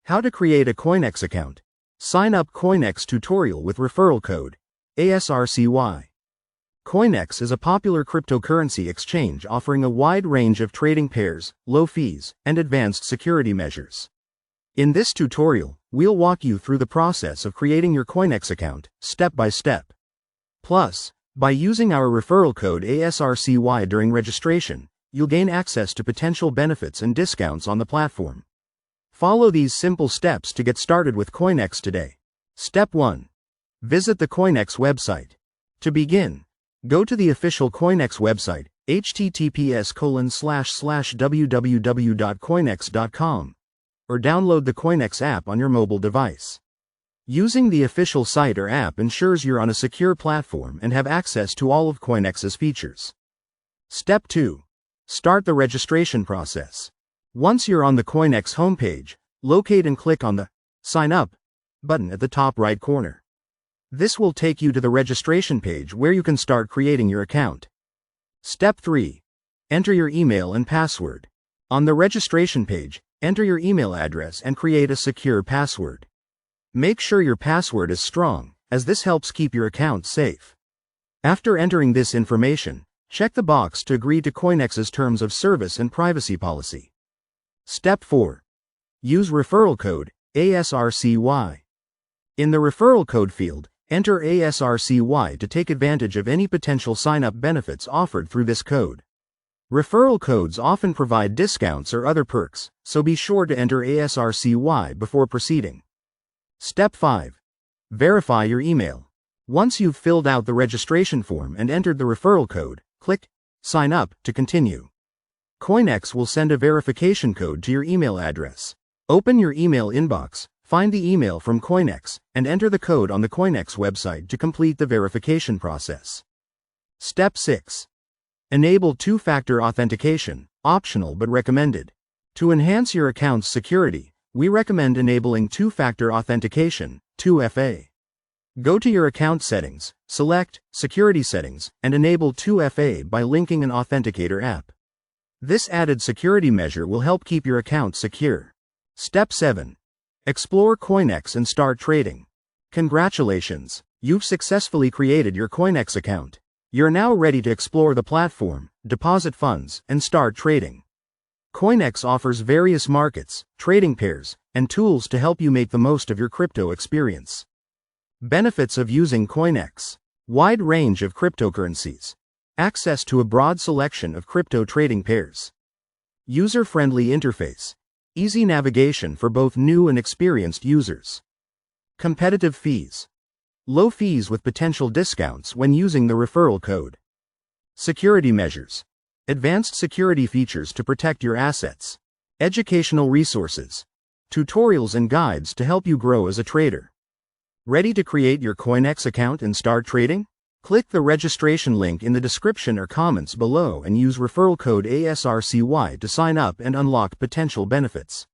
How to create a Coinex account. Sign up Coinex tutorial with referral code asrcy. Coinex is a popular cryptocurrency exchange offering a wide range of trading pairs, low fees, and advanced security measures. In this tutorial, we'll walk you through the process of creating your Coinex account, step by step. Plus, by using our referral code asrcy during registration, you'll gain access to potential benefits and discounts on the platform. Follow these simple steps to get started with Coinex today. Step 1. Visit the Coinex website. To begin, go to the official Coinex website, https://www.coinex.com, or download the Coinex app on your mobile device. Using the official site or app ensures you're on a secure platform and have access to all of Coinex's features. Step 2. Start the registration process. Once you're on the Coinex homepage, locate and click on the Sign Up button at the top right corner. This will take you to the registration page where you can start creating your account. Step 3. Enter your email and password. On the registration page, enter your email address and create a secure password. Make sure your password is strong, as this helps keep your account safe. After entering this information, check the box to agree to Coinex's terms of service and privacy policy. Step 4. Use referral code asrcy. In the referral code field, enter asrcy to take advantage of any potential sign-up benefits offered through this code. Referral codes often provide discounts or other perks, so be sure to enter asrcy before proceeding. Step 5. Verify your email. Once you've filled out the registration form and entered the referral code, click Sign Up to continue. Coinex will send a verification code to your email address. Open your email inbox, find the email from Coinex, and enter the code on the Coinex website to complete the verification process. Step 6. Enable two-factor authentication, optional but recommended. To enhance your account's security, we recommend enabling two-factor authentication, 2FA. Go to your account settings, select Security Settings, and enable 2FA by linking an authenticator app. This added security measure will help keep your account secure. Step 7. Explore Coinex and start trading. Congratulations, you've successfully created your Coinex account. You're now ready to explore the platform, deposit funds, and start trading. Coinex offers various markets, trading pairs, and tools to help you make the most of your crypto experience. Benefits of using Coinex. Wide range of cryptocurrencies. Access to a broad selection of crypto trading pairs. User-friendly interface. Easy navigation for both new and experienced users. Competitive fees. Low fees with potential discounts when using the referral code. Security measures. Advanced security features to protect your assets. Educational resources. Tutorials and guides to help you grow as a trader. Ready to create your Coinex account and start trading? Click the registration link in the description or comments below and use referral code asrcy to sign up and unlock potential benefits.